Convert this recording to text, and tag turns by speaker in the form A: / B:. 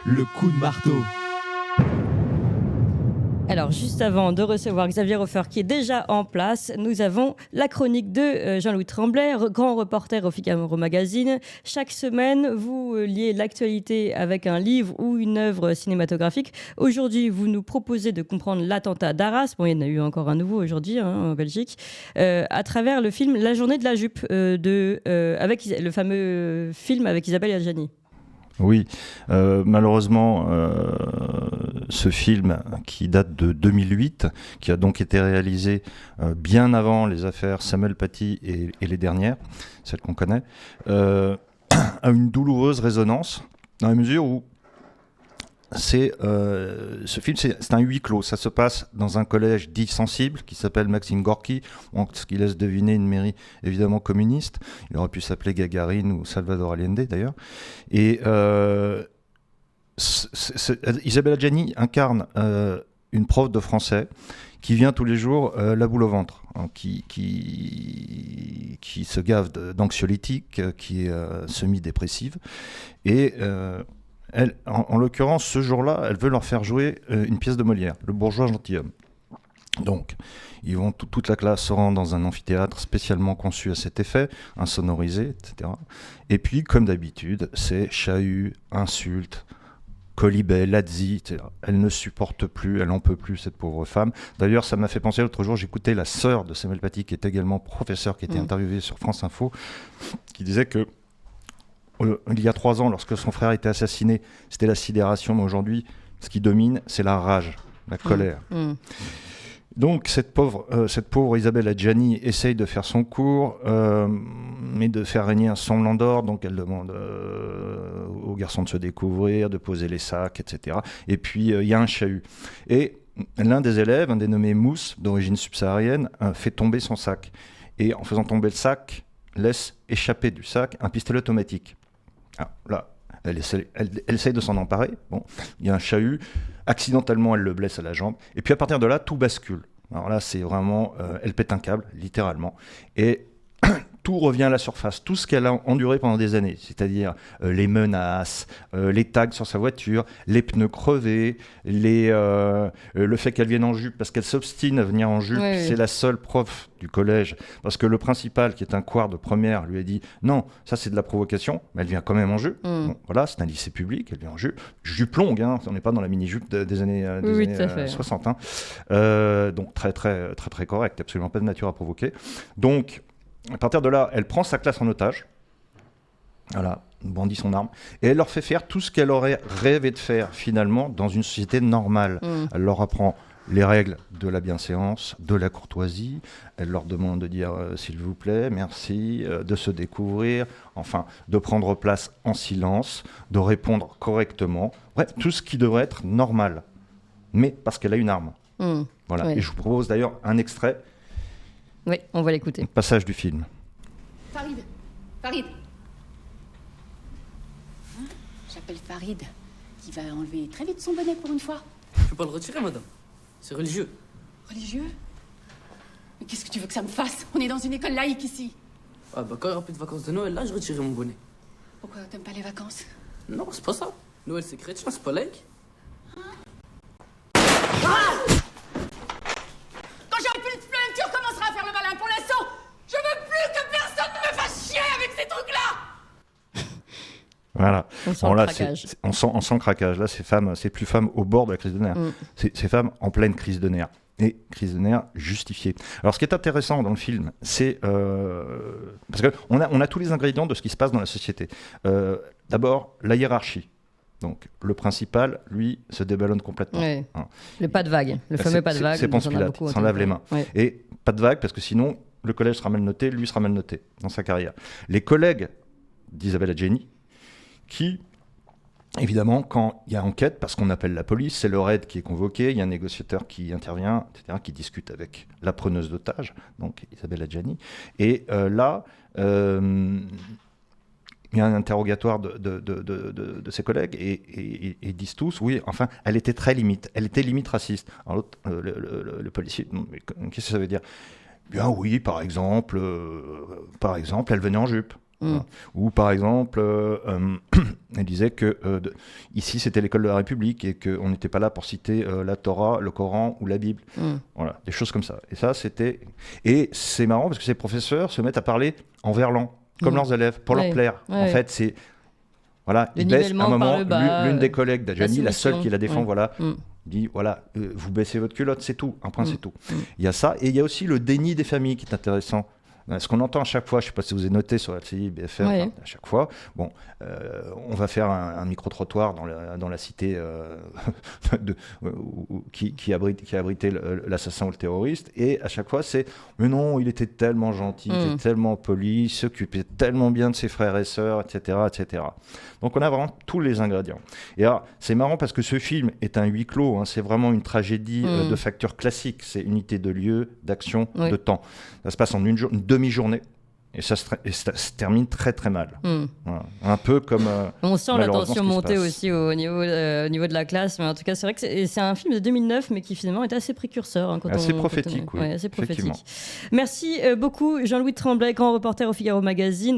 A: le coup de marteau.
B: Alors, juste avant de recevoir Xavier Hofer, qui est déjà en place, nous avons la chronique de Jean-Louis Tremblay, grand reporter au Figaro Magazine. Chaque semaine, vous liez l'actualité avec un livre ou une œuvre cinématographique. Aujourd'hui, vous nous proposez de comprendre l'attentat d'Arras. Bon, il y en a eu encore un nouveau aujourd'hui en Belgique, à travers le film La journée de la jupe, avec le fameux film avec Isabelle Adjani.
C: Oui, malheureusement, ce film qui date de 2008, qui a donc été réalisé bien avant les affaires Samuel Paty et les dernières, celles qu'on connaît, a une douloureuse résonance, dans la mesure où ce film, c'est un huis clos. Ça se passe dans un collège dit sensible qui s'appelle Maxime Gorki, ce qui laisse deviner une mairie évidemment communiste. Il aurait pu s'appeler Gagarine ou Salvador Allende d'ailleurs. Et Isabelle Adjani incarne une prof de français qui vient tous les jours la boule au ventre, hein, qui se gave d'anxiolytiques, qui est semi-dépressive. Et elle, en l'occurrence, ce jour-là, elle veut leur faire jouer une pièce de Molière, Le bourgeois gentilhomme. Donc, ils vont toute la classe se rendre dans un amphithéâtre spécialement conçu à cet effet, insonorisé, etc. Et puis, comme d'habitude, c'est chahut, insultes, colibet, lazzi, etc. Elle ne supporte plus, elle n'en peut plus, cette pauvre femme. D'ailleurs, ça m'a fait penser, l'autre jour, j'écoutais la sœur de Samuel Paty, qui est également professeur, qui était interviewée sur France Info, qui disait que il y a 3 ans, lorsque son frère était assassiné, c'était la sidération, mais aujourd'hui, ce qui domine, c'est la rage, la colère. Donc, cette pauvre Isabelle Adjani essaye de faire son cours, mais de faire régner un semblant d'ordre. Donc, elle demande aux garçons de se découvrir, de poser les sacs, etc. Et puis, il y a un chahut. Et l'un des élèves, un dénommé Mousse, d'origine subsaharienne, fait tomber son sac. Et en faisant tomber le sac, laisse échapper du sac un pistolet automatique. Ah, là, elle essaye de s'en emparer. Bon, il y a un chahut. Accidentellement, elle le blesse à la jambe. Et puis à partir de là, tout bascule. Alors là, c'est vraiment... elle pète un câble, littéralement. Et tout revient à la surface. Tout ce qu'elle a enduré pendant des années. C'est-à-dire les menaces, les tags sur sa voiture, les pneus crevés, le fait qu'elle vienne en jupe, parce qu'elle s'obstine à venir en jupe. Oui. C'est la seule prof du collège. Parce que le principal, qui est un couard de première, lui a dit « Non, ça c'est de la provocation. » Mais elle vient quand même en jupe. Bon, voilà, c'est un lycée public. Elle vient en jupe. Jupe longue, hein. On n'est pas dans la mini-jupe des années 60. Hein. Donc très, très, très, très correct. Absolument pas de nature à provoquer. Donc... à partir de là, elle prend sa classe en otage, voilà, bandit son arme, et elle leur fait faire tout ce qu'elle aurait rêvé de faire finalement dans une société normale. Elle leur apprend les règles de la bienséance, de la courtoisie, elle leur demande de dire s'il vous plaît, merci, de se découvrir, enfin, de prendre place en silence, de répondre correctement, bref, tout ce qui devrait être normal, mais parce qu'elle a une arme. Voilà. Oui. Et je vous propose d'ailleurs un extrait.
B: Oui, on va l'écouter.
C: Passage du film.
D: Farid. J'appelle Farid. Il va enlever très vite son bonnet pour une fois.
E: Je peux pas le retirer, madame. C'est religieux.
D: Religieux? Mais qu'est-ce que tu veux que ça me fasse? On est dans une école laïque ici.
E: Ah bah quand il n'y aura plus de vacances de Noël, là, je retirerai mon bonnet.
D: Pourquoi t'aimes pas les vacances?
E: Non, c'est pas ça. Noël, c'est chrétien, c'est pas laïque.
C: Voilà.
B: On sent le craquage.
C: On sent le craquage. Là, ces plus femmes au bord de la crise de nerfs. Ces femmes en pleine crise de nerfs. Et crise de nerfs justifiée. Alors, ce qui est intéressant dans le film, c'est... parce qu'on a tous les ingrédients de ce qui se passe dans la société. D'abord, la hiérarchie. Donc, le principal, lui, se déballonne complètement.
B: Oui. Hein. Le pas de vague. Le fameux pas de vague.
C: C'est Ponce Pilate, il s'en lave les mains. Oui. Et pas de vague, parce que sinon, le collège sera mal noté, lui sera mal noté dans sa carrière. Les collègues d'Isabelle Adjani, qui, évidemment, quand il y a enquête, parce qu'on appelle la police, c'est le raid qui est convoqué, il y a un négociateur qui intervient, etc., qui discute avec la preneuse d'otages, donc Isabelle Adjani. Et là, il y a un interrogatoire de ses collègues et ils disent tous, oui, enfin, elle était très limite, elle était limite raciste. Alors l'autre, le policier, mais qu'est-ce que ça veut dire ? Bien oui, par exemple, elle venait en jupe. Voilà. Ou par exemple, elle disait que ici c'était l'école de la République et qu'on n'était pas là pour citer la Torah, le Coran ou la Bible. Voilà, des choses comme ça. Et c'est marrant parce que ces professeurs se mettent à parler en verlan, comme leurs élèves, pour leur plaire. En fait, c'est... Voilà,
B: Le
C: ils baissent à un
B: nivellement par
C: moment,
B: le bas,
C: l'une des collègues d'Adjani, la seule qui la défend,
B: Ouais.
C: dit voilà, vous baissez votre culotte, c'est tout, un point, c'est tout. Il y a ça, et il y a aussi le déni des familles qui est intéressant. Ce qu'on entend à chaque fois, je ne sais pas si vous avez noté sur LCI, BFM,
B: Ouais.
C: à chaque fois, bon, on va faire un micro-trottoir dans la cité qui abritait l'assassin ou le terroriste, et à chaque fois c'est « mais non, il était tellement gentil, il était tellement poli, il s'occupait tellement bien de ses frères et sœurs, etc. etc. » Donc on a vraiment tous les ingrédients. Et alors, c'est marrant parce que ce film est un huis clos, hein, c'est vraiment une tragédie de facture classique, c'est unité de lieu, d'action, de temps. Ça se passe en une demi-journée. Et ça se termine très très mal. Voilà. Un peu comme...
B: On sent la
C: malheureusement,
B: tension
C: ce qui se
B: monter
C: passe.
B: aussi au niveau de la classe. Mais en tout cas, c'est vrai que c'est un film de 2009, mais qui finalement est assez précurseur. Hein,
C: Assez prophétique, oui.
B: Ouais, assez prophétique.
C: Effectivement.
B: Merci beaucoup Jean-Louis Tremblay, grand reporter au Figaro Magazine.